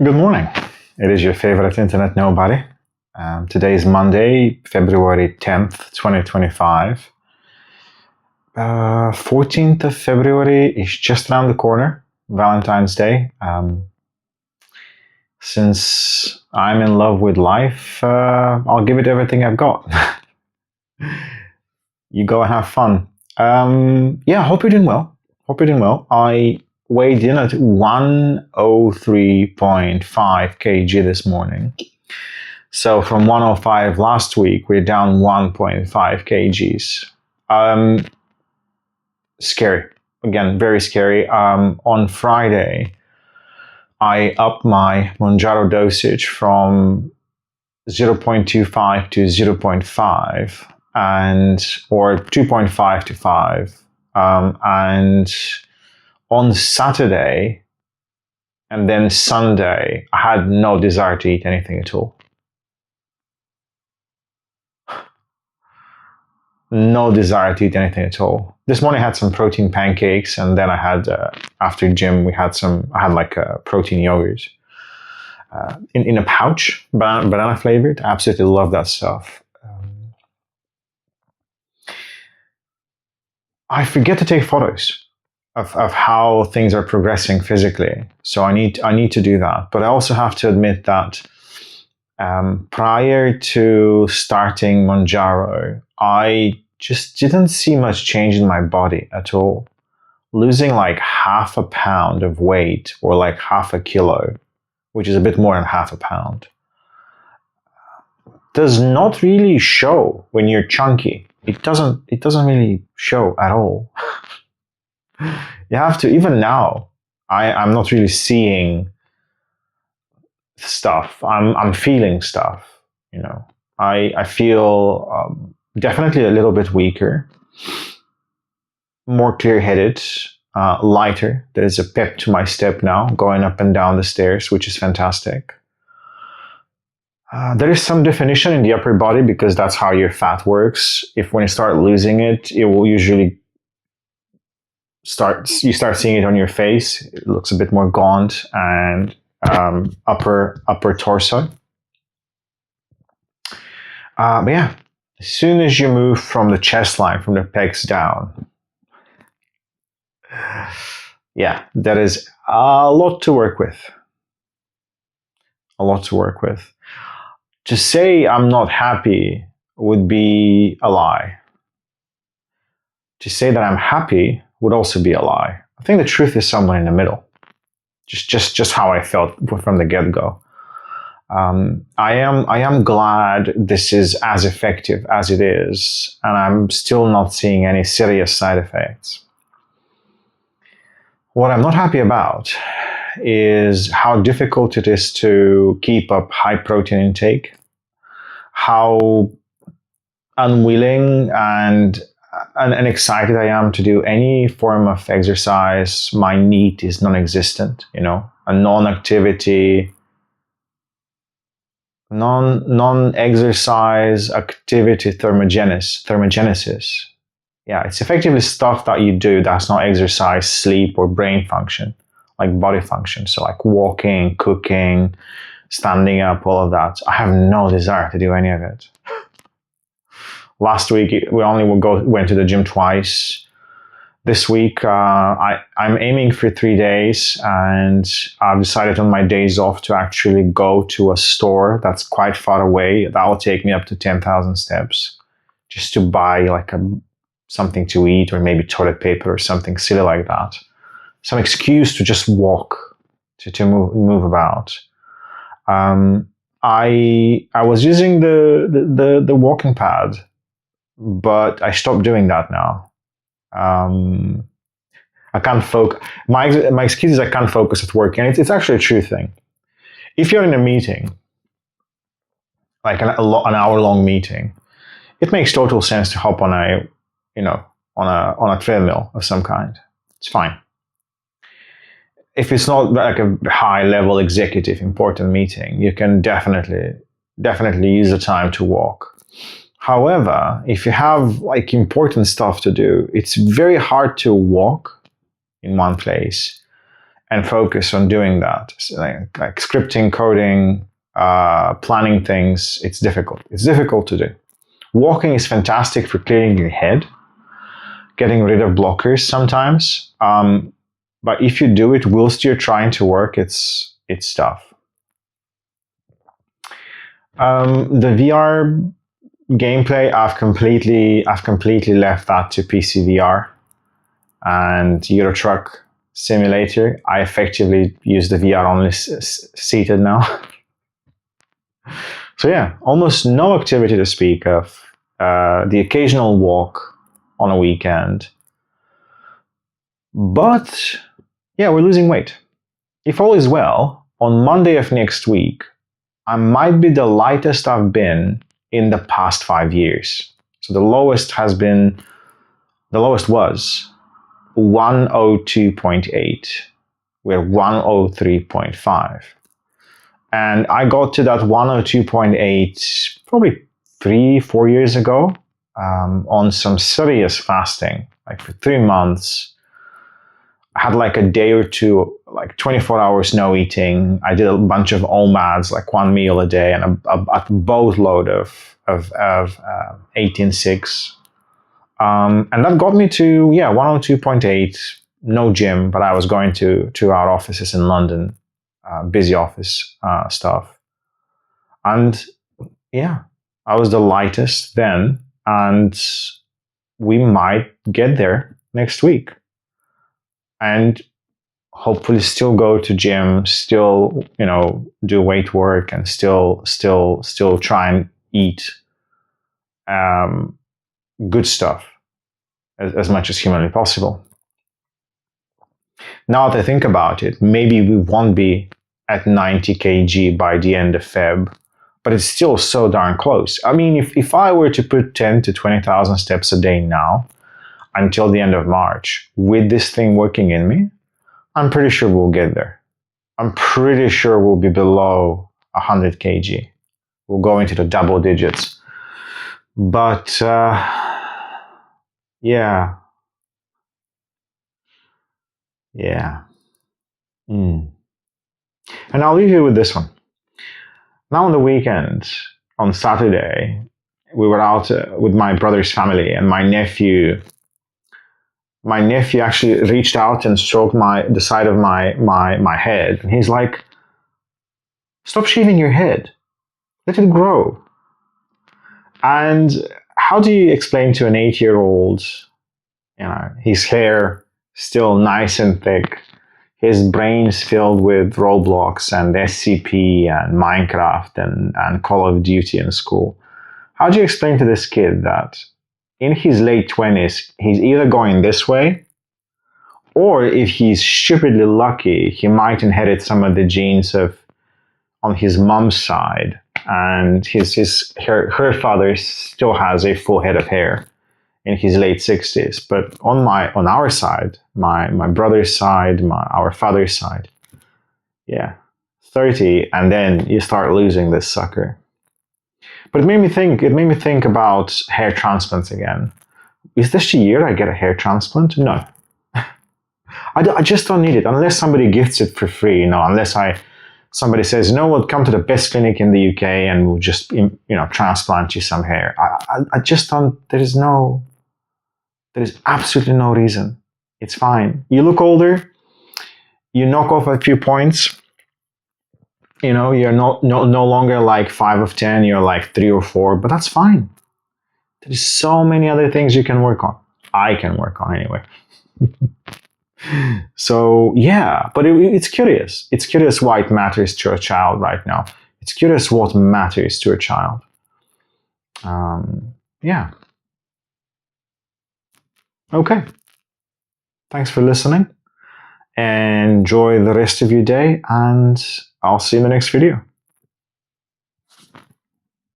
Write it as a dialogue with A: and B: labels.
A: Good morning. It is your favorite internet nobody. Today is Monday, February 10th, 2025. 14th of February is just around the corner, Valentine's Day. Since I'm in love with life, I'll give it everything I've got. You go and have fun. Hope you're doing well. I weighed in at 103.5 kg this morning. So from 105 last week, we're down 1.5 kgs. Scary. Again, very scary. On Friday, I upped my Monjaro dosage from 0.25 to 0.5 or 2.5 to 5. And on Saturday and then Sunday, I had no desire to eat anything at all. No desire to eat anything at all. This morning I had some protein pancakes, and then I had after gym I had like a protein yogurt in a pouch, banana flavored. I absolutely love that stuff. I forget to take photos of how things are progressing physically, so I need to do that. But I also have to admit that prior to starting Monjaro, I just didn't see much change in my body at all. Losing like half a pound of weight, or like half a kilo, which is a bit more than half a pound, does not really show when you're chunky. It doesn't really show at all. You have to, even now, I'm not really seeing stuff. I'm feeling stuff, you know. I feel definitely a little bit weaker, more clear-headed, lighter. There's a pep to my step now, going up and down the stairs, which is fantastic. There is some definition in the upper body because that's how your fat works. When you start losing it, it will usually you start seeing it on your face. It looks a bit more gaunt and upper torso. But yeah, as soon as you move from the chest line, from the pecs down, yeah, that is a lot to work with. To say I'm not happy would be a lie. To say that I'm happy would also be a lie. I think the truth is somewhere in the middle. Just how I felt from the get-go. I am glad this is as effective as it is, and I'm still not seeing any serious side effects. What I'm not happy about is how difficult it is to keep up high protein intake, how unwilling and excited I am to do any form of exercise. My NEAT is non-existent, you know, a non-activity, non-exercise activity thermogenesis. Yeah, it's effectively stuff that you do that's not exercise, sleep, or brain function, like body function. So like walking, cooking, standing up, all of that. I have no desire to do any of it. Last week, we only went to the gym twice. This week, I'm aiming for 3 days, and I've decided on my days off to actually go to a store that's quite far away. That will take me up to 10,000 steps just to buy like something to eat, or maybe toilet paper or something silly like that. Some excuse to just walk, to move about. I was using the walking pad, but I stopped doing that now. I can't focus. My excuse is I can't focus at work, and it's actually a true thing. If you're in a meeting, like an hour-long meeting, it makes total sense to hop on a treadmill of some kind. It's fine. If it's not like a high-level executive important meeting, you can definitely use the time to walk. However, if you have like important stuff to do, it's very hard to walk in one place and focus on doing that. So like scripting, coding, planning things, it's difficult. It's difficult to do. Walking is fantastic for clearing your head, getting rid of blockers sometimes. But if you do it whilst you're trying to work, it's tough. The VR gameplay, I've completely left that to PC VR and Euro Truck Simulator. I effectively use the VR only seated now. So yeah, almost no activity to speak of. The occasional walk on a weekend. But yeah, we're losing weight. If all is well, on Monday of next week, I might be the lightest I've been in the past 5 years. So the lowest was 102.8. We're 103.5. And I got to that 102.8 probably 3-4 years ago on some serious fasting, like for 3 months. I had like a day or two, like 24 hours no eating. I did a bunch of OMADs, like 1 meal a day, and a boatload of 18.6. And that got me to 102.8. No gym, but I was going to our offices in London, busy office stuff, and yeah, I was the lightest then, and we might get there next week. And hopefully still go to gym, still, do weight work, and still try and eat good stuff as much as humanly possible. Now that I think about it, maybe we won't be at 90 kg by the end of Feb, but it's still so darn close. I mean, if I were to put 10 to 20,000 steps a day now, until the end of March, with this thing working in me, I'm pretty sure we'll get there. I'm pretty sure we'll be below 100 kg. We'll go into the double digits. But yeah. And I'll leave you with this one. Now on the weekend, on Saturday, we were out with my brother's family, and my nephew actually reached out and stroked the side of my head. And he's like, stop shaving your head. Let it grow. And how do you explain to an 8-year-old, his hair still nice and thick, his brain's filled with Roblox and SCP and Minecraft and Call of Duty in school? How do you explain to this kid that in his late 20s, he's either going this way, or if he's stupidly lucky, he might inherit some of the genes on his mom's side, and her father still has a full head of hair in his late 60s. But on our side, my brother's side, our father's side, 30, and then you start losing this sucker. But it made me think about hair transplants again. Is this the year I get a hair transplant? No. I just don't need it unless somebody gifts it for free, unless somebody says, we'll come to the best clinic in the UK and we'll just, transplant you some hair. I just don't, there is absolutely no reason. It's fine. You look older, you knock off a few points, you're no longer like 5 of 10, you're like 3 or 4, but that's fine. There's so many other things you can work on. I can work on anyway. So yeah, but it's curious. It's curious why it matters to a child right now. It's curious what matters to a child. Yeah. Okay. Thanks for listening. Enjoy the rest of your day, and I'll see you in the next video.